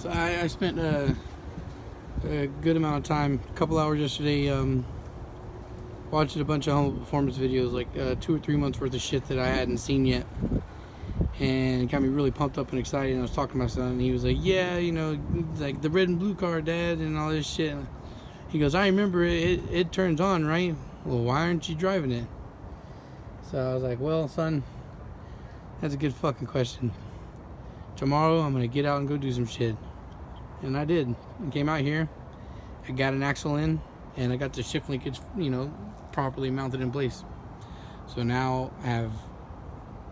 So I spent a good amount of time, a couple hours yesterday, watching a bunch of home performance videos, like 2 or 3 months worth of shit that I hadn't seen yet, and it got me really pumped up and excited. And I was talking to my son, and he was like, "Yeah, you know, like the red and blue car, Dad, and all this shit." And he goes, "I remember it. It turns on, right? Well, why aren't you driving it?" So I was like, "Well, son, that's a good fucking question. Tomorrow I'm gonna get out and go do some shit." And I did. I came out here, I got an axle in, and I got the shift linkage, properly mounted in place. So now I have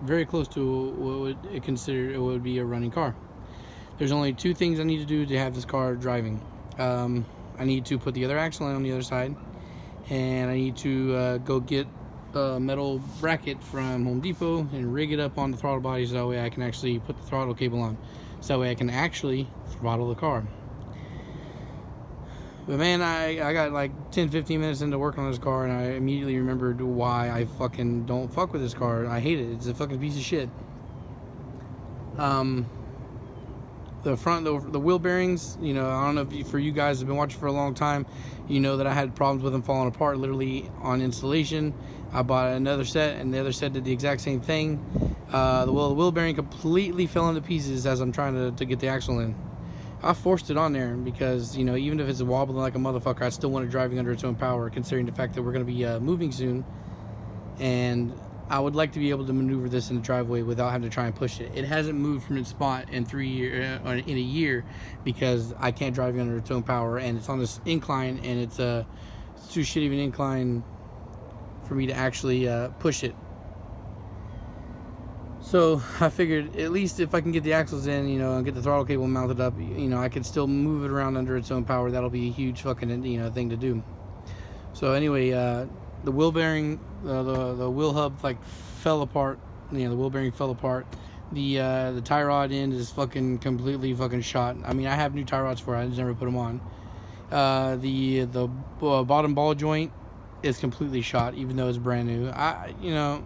very close to what would be a running car. There's only 2 things I need to do to have this car driving. I need to put the other axle in on the other side, and I need to go get a metal bracket from Home Depot and rig it up on the throttle body, so that way I can actually put the throttle cable on, so that way I can actually throttle the car. But man, I got like 10-15 minutes into working on this car, and I immediately remembered why I fucking don't fuck with this car. I hate it. It's a fucking piece of shit. The front, the wheel bearings, I don't know if for you guys have been watching for a long time, you know that I had problems with them falling apart literally on installation. I bought another set, and the other set did the exact same thing. The wheel bearing completely fell into pieces as I'm trying to get the axle in. I forced it on there because, even if it's wobbling like a motherfucker, I still want it driving under its own power, considering the fact that we're going to be moving soon. And I would like to be able to maneuver this in the driveway without having to try and push it. It hasn't moved from its spot in a year because I can't drive it under its own power, and it's on this incline, and it's too shitty of an incline for me to actually push it. So I figured at least if I can get the axles in, and get the throttle cable mounted up, I could still move it around under its own power. That'll be a huge fucking thing to do. So anyway, the wheel bearing, the wheel hub fell apart. The wheel bearing fell apart. The tie rod end is fucking completely fucking shot. I mean, I have new tie rods for it. I just never put them on. The bottom ball joint is completely shot, even though it's brand new.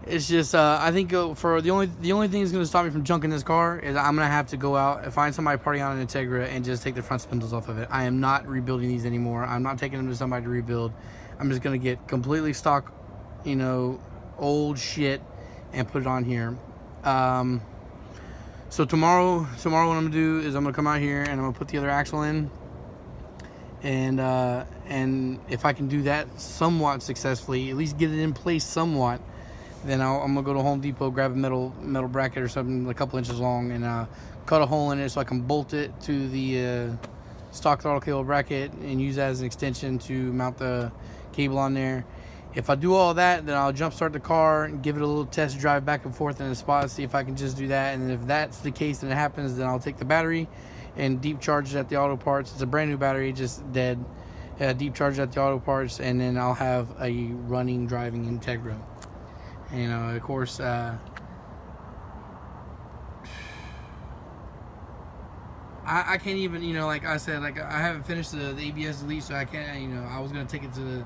It's just I think for the only thing that's gonna stop me from junking this car is I'm gonna have to go out and find somebody partying on an Integra and just take the front spindles off of it. I am not rebuilding these anymore. I'm not taking them to somebody to rebuild. I'm just gonna get completely stock, old shit and put it on here. So tomorrow what I'm gonna do is I'm gonna come out here and I'm gonna put the other axle in, and if I can do that somewhat successfully, at least get it in place somewhat, then I'm gonna go to Home Depot, grab a metal bracket or something a couple inches long, and cut a hole in it so I can bolt it to the stock throttle cable bracket and use that as an extension to mount the cable on there. If I do all that, then I'll jump start the car and give it a little test drive back and forth in the spot, see if I can just do that. And if that's the case and it happens, then I'll take the battery and deep charge it at the auto parts. It's a brand new battery, just dead. Deep charge it at the auto parts, and then I'll have a running, driving Integra. Of course, I can't even, like I said, I haven't finished the ABS delete, so I can't, I was going to take it to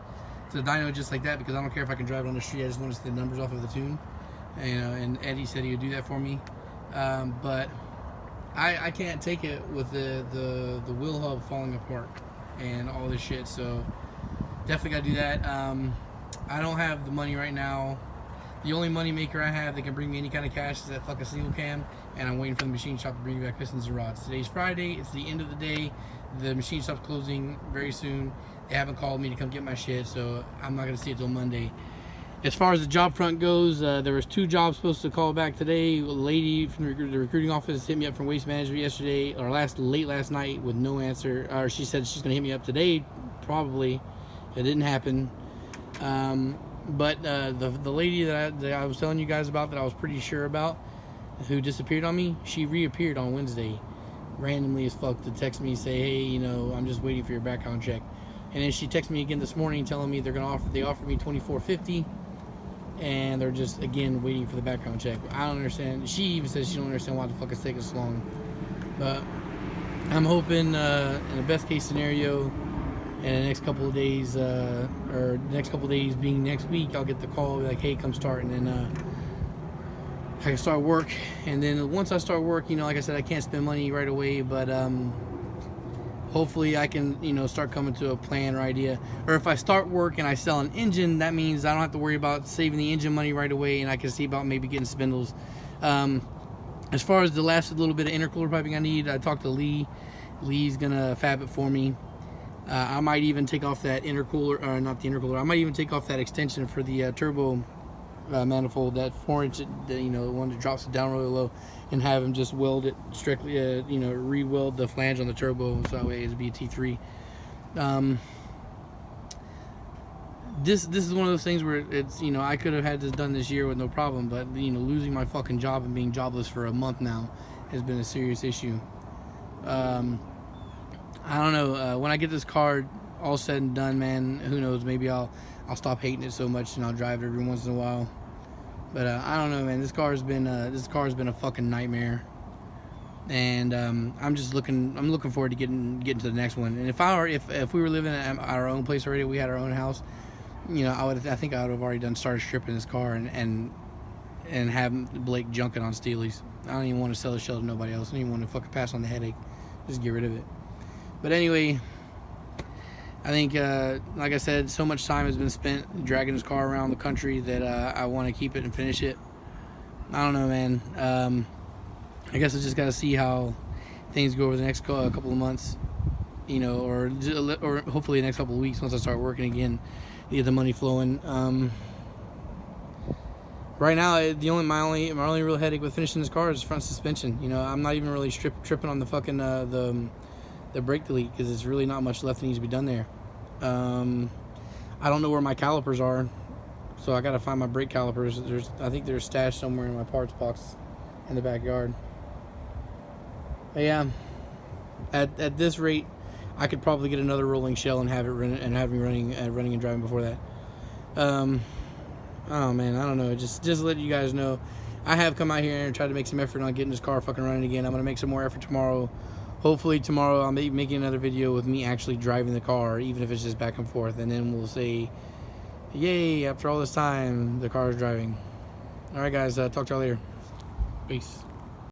the dyno just like that because I don't care if I can drive it on the street. I just want to see the numbers off of the tune, and Eddie said he would do that for me, but I can't take it with the wheel hub falling apart and all this shit, so definitely got to do that. I don't have the money right now. The only money maker I have that can bring me any kind of cash is that fucking single cam, and I'm waiting for the machine shop to bring me back pistons and rods. Today's Friday. It's the end of the day. The machine shop's closing very soon. They haven't called me to come get my shit, so I'm not going to see it till Monday. As far as the job front goes, there was 2 jobs supposed to call back today. A lady from the recruiting office hit me up from Waste Management yesterday, or late last night, with no answer. Or she said she's going to hit me up today, probably. It didn't happen. But the lady that I was telling you guys about, that I was pretty sure about, who disappeared on me, she reappeared on Wednesday, randomly as fuck, to text me and say, "Hey, I'm just waiting for your background check." And then she texted me again this morning telling me they offered me $24.50, and they're just again waiting for the background check. I don't understand. She even says she don't understand why the fuck it's taking so long. But I'm hoping in the best case scenario, in the next couple of days, or the next couple of days being next week, I'll get the call, be like, "Hey, come start," and then I can start work. And then once I start work, you know, like I said, I can't spend money right away, but hopefully I can, you know, start coming to a plan or idea. Or if I start work and I sell an engine, that means I don't have to worry about saving the engine money right away, and I can see about maybe getting spindles. As far as the last little bit of intercooler piping I need, I talked to Lee. Lee's gonna fab it for me. I might even take off that intercooler, or not the intercooler, I might even take off that extension for the turbo manifold, that 4-inch, you know, the one that drops it down really low, and have him just weld it strictly, you know, re-weld the flange on the turbo, so that way it'd be a T3. This is one of those things where it's, you know, I could have had this done this year with no problem, but, you know, losing my fucking job and being jobless for a month now has been a serious issue. I don't know, when I get this car all said and done, man, who knows, maybe I'll stop hating it so much and I'll drive it every once in a while. But I don't know, man, this car's been a fucking nightmare. And I'm looking forward to getting to the next one. And if we were living at our own place already, we had our own house, you know, I think I would have already started stripping this car and have Blake junking on Steely's. I don't even want to sell the shell to nobody else. I don't even want to fucking pass on the headache. Just get rid of it. But anyway, I think, like I said, so much time has been spent dragging this car around the country that I want to keep it and finish it. I don't know, man. I guess I just got to see how things go over the next couple of months, you know, or hopefully the next couple of weeks once I start working again, get the money flowing. Right now, my only real headache with finishing this car is front suspension. You know, I'm not even really tripping on the fucking the brake delete, because there's really not much left that needs to be done there. I don't know where my calipers are, so I gotta find my brake calipers. I think they're stashed somewhere in my parts box in the backyard. But yeah, at this rate, I could probably get another rolling shell and have it running and driving before that. Oh man, I don't know. Just to let you guys know, I have come out here and tried to make some effort on getting this car fucking running again. I'm gonna make some more effort tomorrow. Hopefully tomorrow I'll be making another video with me actually driving the car, even if it's just back and forth, and then we'll say, yay, after all this time, the car is driving. Alright guys, talk to y'all later. Peace.